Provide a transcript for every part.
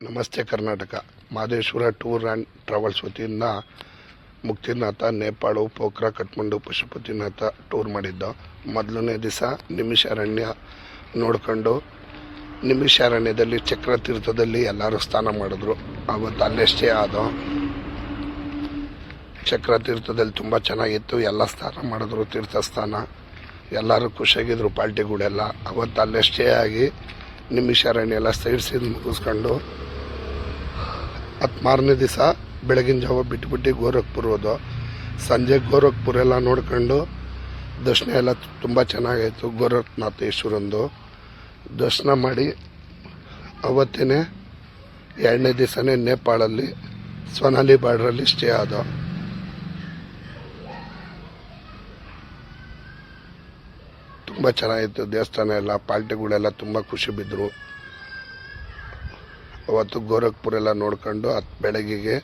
ನಮಸ್ತೆ Karnataka. Mahadeshwara tour and travels ವತಿಯಿಂದ Muktinath, Nepal, Pokhara, Kathmandu, Pashupatinath tour ಮಾಡಿದ್ದು. ಮೊದಲನೇ ದಿವಸ ನಿಮಿಷಾರಣ್ಯ ನೋಡ್ಕೊಂಡು, ನಿಮಿಷಾರಣ್ಯದಲ್ಲಿ ಚಕ್ರತೀರ್ಥದಲ್ಲಿ ಎಲ್ಲರೂ ಸ್ನಾನ ಮಾಡಿದ್ರು. ಅವತ್ತು ಅಲ್ಲೇ ಸ್ಟೇ ಆದೋ. ಚಕ್ರತೀರ್ಥದಲ್ಲಿ ತುಂಬ ಚೆನ್ನಾಗಿತ್ತು. ಎಲ್ಲ ಸ್ನಾನ ಮಾಡಿದ್ರು, ತೀರ್ಥ ಸ್ನಾನ. ಎಲ್ಲರೂ ಖುಷಿಯಾಗಿದ್ರು ಪಾರ್ಟಿಗಳೆಲ್ಲ. ಅವತ್ತು ಅಲ್ಲೇ ಸ್ಟೇ ಆಗಿ ನಿಮಿಷಾರಣ್ಯ ಎಲ್ಲ ಸೈಡ್ ಮುಗಿಸ್ಕೊಂಡು ಮಾರನೇ ದಿವಸ ಬೆಳಗಿನ ಜಾವ ಬಿಟ್ಬಿಟ್ಟು ಗೋರಖ್ಪುರ ಹೋದೋ. ಸಂಜೆ ಗೋರಖ್ಪುರ ಎಲ್ಲ ನೋಡ್ಕೊಂಡು ದರ್ಶನ ಎಲ್ಲ ತುಂಬ ಚೆನ್ನಾಗಾಯಿತು. ಗೋರಖ್ನಾಥೇಶ್ವರಂದು ದರ್ಶನ ಮಾಡಿ ಅವತ್ತೇ ಎರಡನೇ ದಿವಸನೇ ನೇಪಾಳಲ್ಲಿ ಸ್ವನಾಲಿ ಬಾರ್ಡ್ರಲ್ಲಿ ಸ್ಟೇ ಆದೋ. ತುಂಬ ಚೆನ್ನಾಗಿತ್ತು ದೇವಸ್ಥಾನ ಎಲ್ಲ. ಪಾರ್ಟಿಗಳೆಲ್ಲ ತುಂಬ ಖುಷಿ ಬಿದ್ದರು. ಅವತ್ತು ಗೋರಖ್ಪುರ ಎಲ್ಲ ನೋಡ್ಕೊಂಡು ಬೆಳಗ್ಗೆಗೆ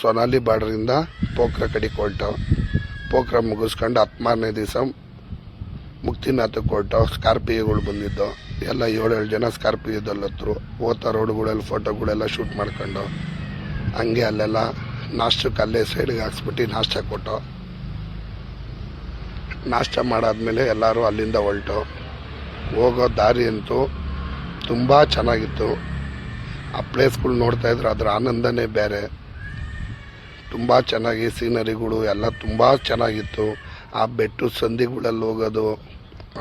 ಸೊನಾಲಿ ಬಾರ್ಡ್ರಿಂದ ಪೋಖ್ರಾ ಕಡೆಗೆ ಹೊರಟು. ಪೋಖ್ರಾ ಮುಗಿಸ್ಕೊಂಡು ಮಾರನೇ ದಿವಸ ಮುಕ್ತಿನಾಥಕ್ಕೆ ಹೊರಟು. ಸ್ಕಾರ್ಪಿಯೋಗಳು ಬಂದಿದ್ದು ಎಲ್ಲ 7 ಜನ ಸ್ಕಾರ್ಪಿಯೋದಲ್ಲಿ ಹತ್ರು. ಹೋಗ್ತಾ ರೋಡ್ಗಳಲ್ಲಿ ಫೋಟೋಗಳೆಲ್ಲ ಶೂಟ್ ಮಾಡ್ಕೊಂಡು ಹಂಗೆ ಅಲ್ಲೆಲ್ಲ ನಾಷ್ಟಕ್ಕೆ ಅಲ್ಲೇ ಸೈಡ್ಗೆ ಹಾಕ್ಸ್ಬಿಟ್ಟು ನಾಷ್ಟ ಕೊಟ್ಟು, ನಾಷ್ಟ ಮಾಡಾದ್ಮೇಲೆ ಎಲ್ಲರೂ ಅಲ್ಲಿಂದ ಹೊರಟು. ಹೋಗೋ ದಾರಿ ಅಂತೂ ತುಂಬ ಚೆನ್ನಾಗಿತ್ತು. ಆ ಪ್ಲೇಸ್ಗಳು ನೋಡ್ತಾ ಇದ್ರೆ ಅದರ ಆನಂದನೇ ಬೇರೆ. ತುಂಬ ಚೆನ್ನಾಗಿ ಸೀನರಿಗಳು ಎಲ್ಲ ತುಂಬ ಚೆನ್ನಾಗಿತ್ತು. ಆ ಬೆಟ್ಟು ಸಂದಿಗಳಲ್ಲಿ ಹೋಗೋದು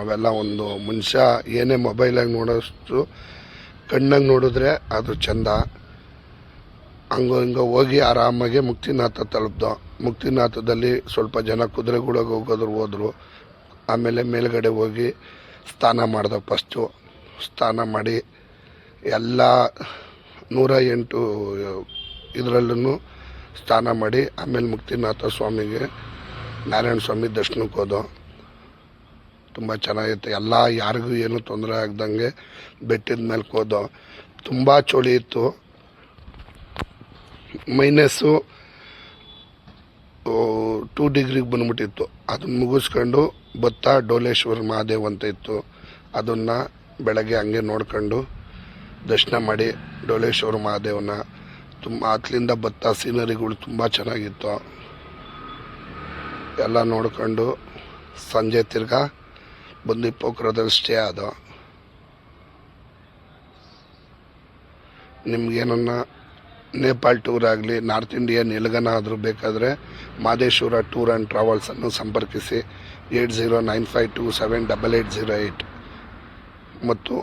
ಅವೆಲ್ಲ ಒಂದು ಮನುಷ್ಯ ಏನೇ ಮೊಬೈಲಾಗಿ ನೋಡೋಷ್ಟು ಕಣ್ಣಾಗಿ ನೋಡಿದ್ರೆ ಅದು ಚೆಂದ. ಹಂಗೆ ಹೋಗಿ ಆರಾಮಾಗಿ ಮುಕ್ತಿನಾಥ ತಲುಪ್ದೋ. ಮುಕ್ತಿನಾಥದಲ್ಲಿ ಸ್ವಲ್ಪ ಜನ ಕುದುರೆಗಳಿಗೆ ಹೋದ್ರು. ಆಮೇಲೆ ಮೇಲ್ಗಡೆ ಹೋಗಿ ಸ್ನಾನ ಮಾಡ್ದೋ. ಫಸ್ಟು ಸ್ನಾನ ಮಾಡಿ ಎಲ್ಲ 108 ಇದರಲ್ಲೂ ಸ್ನಾನ ಮಾಡಿ ಆಮೇಲೆ ಮುಕ್ತಿನಾಥ ಸ್ವಾಮಿಗೆ, ನಾರಾಯಣ ಸ್ವಾಮಿ ದರ್ಶನಕ್ಕೆ ಹೋದೋ. ತುಂಬ ಚೆನ್ನಾಗಿತ್ತು. ಎಲ್ಲ ಯಾರಿಗೂ ಏನೂ ತೊಂದರೆ ಆಗ್ದಂಗೆ ಬೆಟ್ಟದ ಮೇಲೆ ಹೋದೋ. ತುಂಬ ಚಳಿ ಇತ್ತು. -2 ಡಿಗ್ರಿಗೆ ಬಂದ್ಬಿಟ್ಟಿತ್ತು. ಅದನ್ನು ಮುಗಿಸ್ಕೊಂಡು ಬತ್ತಾ ಡೋಲೇಶ್ವರ ಮಹಾದೇವ್ ಅಂತ ಇತ್ತು. ಅದನ್ನು ಬೆಳಗ್ಗೆ ಹಂಗೆ ನೋಡ್ಕೊಂಡು ದರ್ಶನ ಮಾಡಿ ಡೋಲೇಶ್ವರ ಮಹಾದೇವನ ತುಂಬ ಅತ್ಲಿಂದ ಬತ್ತಾ ಸೀನರಿಗಳು ತುಂಬ ಚೆನ್ನಾಗಿತ್ತು. ಎಲ್ಲ ನೋಡ್ಕೊಂಡು ಸಂಜೆ ತಿರ್ಗಾ ಬಂದು ಪೋಖ್ರಾದಲ್ಲಿ ಸ್ಟೇ ಆದೋ. ನಿಮ್ಗೇನನ್ನ ನೇಪಾಳ ಟೂರ್ ಆಗಲಿ, ನಾರ್ತ್ ಇಂಡಿಯನ್ ಎಲ್ಗನ ಆದರೂ ಬೇಕಾದರೆ ಮಹದೇಶ್ವರ ಟೂರ್ ಆ್ಯಂಡ್ ಟ್ರಾವೆಲ್ಸನ್ನು ಸಂಪರ್ಕಿಸಿ 8095278808 ಮತ್ತು